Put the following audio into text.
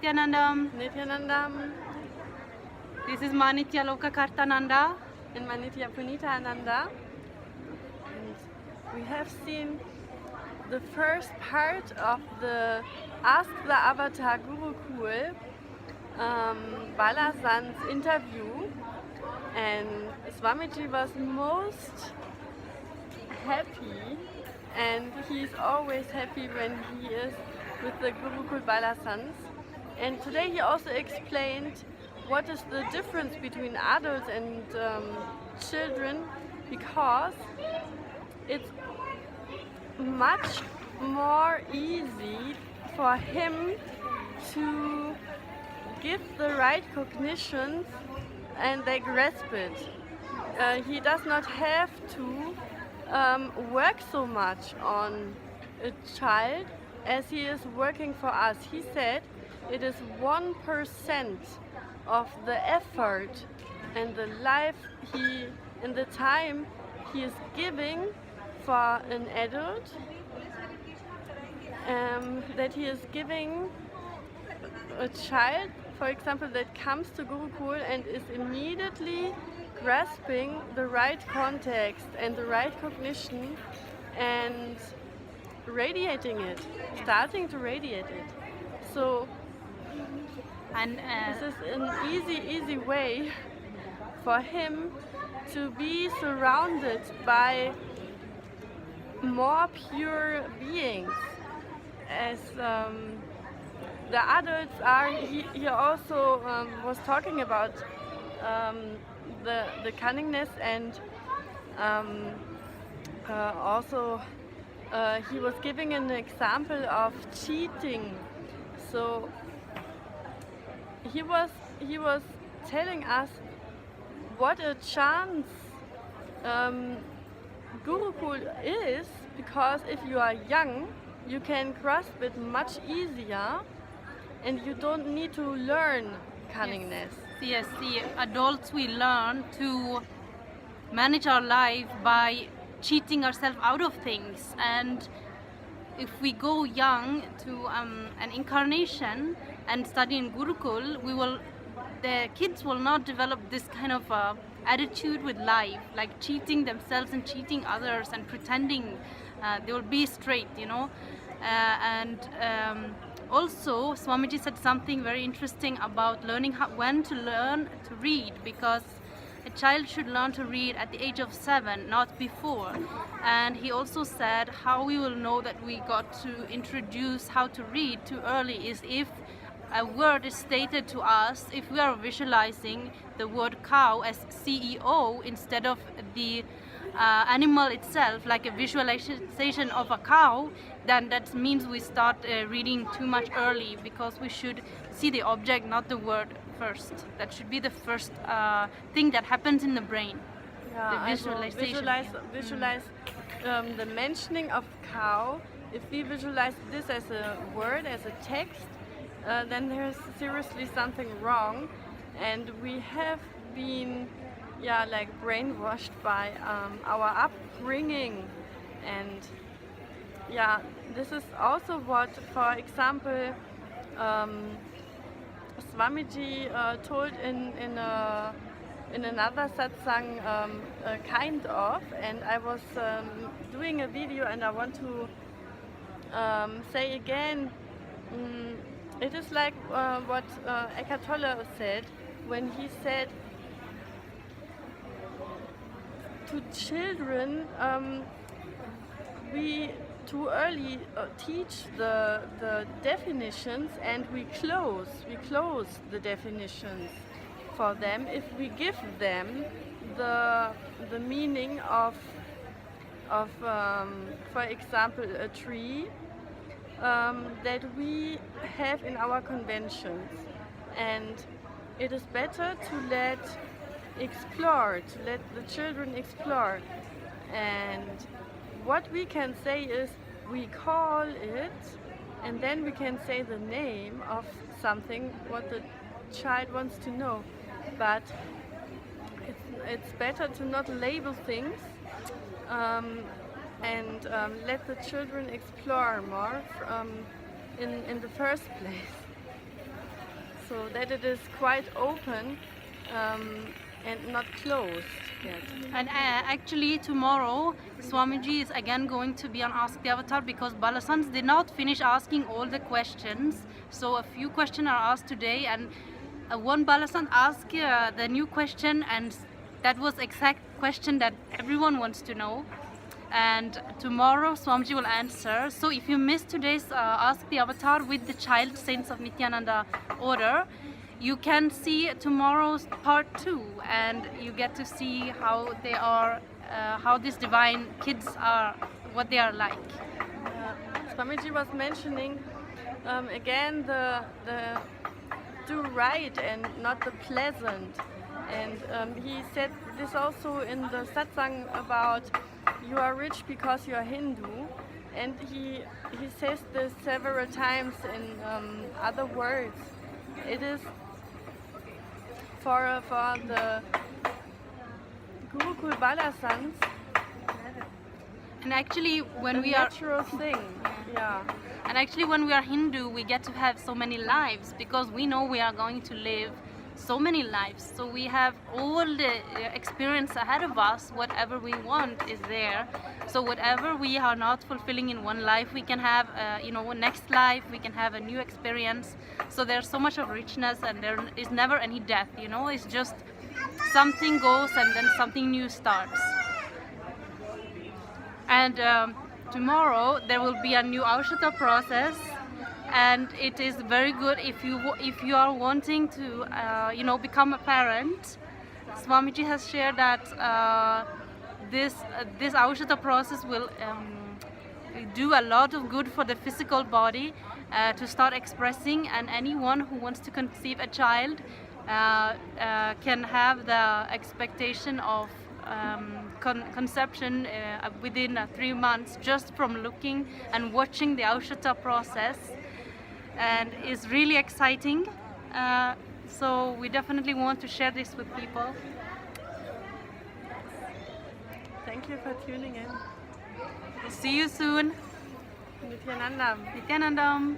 Nityanandam. Nityanandam. This is Manitya Lokakartananda. And Manitya Punitananda. And we have seen the first part of the Ask the Avatar Gurukul Balasan's interview, and Swamiji was most happy, and he's always happy when he is with the Gurukul Balasans. And today he also explained what is the difference between adults and children, because it's much more easy for him to give the right cognitions and they grasp it. He does not have to work so much on a child as he is working for us. He said it is 1% of the effort and the life and the time he is giving for an adult, that he is giving a child, for example, that comes to Gurukul and is immediately grasping the right context and the right cognition and radiating it, starting to radiate it. So And this is an easy way for him to be surrounded by more pure beings, as the adults are. He also was talking about the cunningness, and also he was giving an example of cheating. So he was telling us what a chance Gurukul is, because if you are young, you can grasp it much easier, and you don't need to learn cunningness. yes, the adults, we learn to manage our life by cheating ourselves out of things. And if we go young to an incarnation and study in Gurukul, the kids will not develop this kind of attitude with life, like cheating themselves and cheating others and pretending they will be straight, also Swamiji said something very interesting about learning when to learn to read, because a child should learn to read at the age of 7, not before. And he also said how we will know that we got to introduce how to read too early is if a word is stated to us, if we are visualizing the word cow as CEO instead of the animal itself, like a visualization of a cow, then that means we start reading too much early, because we should see the object, not the word first. That should be the first thing that happens in the brain. Yeah, the visualization. Visualize the mentioning of cow. If we visualize this as a word, as a text, then there's seriously something wrong, and we have been brainwashed by our upbringing. And this is also what, for example, Swamiji told in another satsang, kind of, and I was doing a video, and I want to say again, it is like what Eckhart Tolle said when he said to children, we too early teach the definitions, and we close the definitions for them if we give them the meaning of for example, a tree that we have in our conventions. And it is better to let the children explore. And what we can say is, we call it, and then we can say the name of something what the child wants to know. But it's better to not label things, and let the children explore more in the first place. so that it is quite open and not closed yet. And actually tomorrow Swamiji is again going to be on Ask the Avatar because Balasans did not finish asking all the questions. So a few questions are asked today, and one Balasan asked the new question, and that was exact question that everyone wants to know. And tomorrow Swamiji will answer. So if you missed today's Ask the Avatar with the child saints of Nityananda order, you can see tomorrow's part 2, and you get to see how they are, how these divine kids are, what they are like. Swamiji was mentioning again the do right and not the pleasant. And he said this also in the satsang about you are rich because you are Hindu, and he says this several times in other words. It is for the Gurukul Balasans, And actually when a we are natural thing. Yeah. And actually when we are Hindu, we get to have so many lives because we know we are going to live so many lives. So we have all the experience ahead of us. Whatever we want is there. So whatever we are not fulfilling in one life, we can have, next life, we can have a new experience. So there's so much of richness, and there is never any death, It's just something goes and then something new starts. And tomorrow there will be a new Aushata process, and it is very good if you are wanting to become a parent. Swamiji has shared that this Aushata process will do a lot of good for the physical body to start expressing, and anyone who wants to conceive a child can have the expectation of conception within 3 months just from looking and watching the Aushata process, and it's really exciting. So we definitely want to share this with people. Thank you for tuning in. See you soon. Nityanandam. Nityanandam.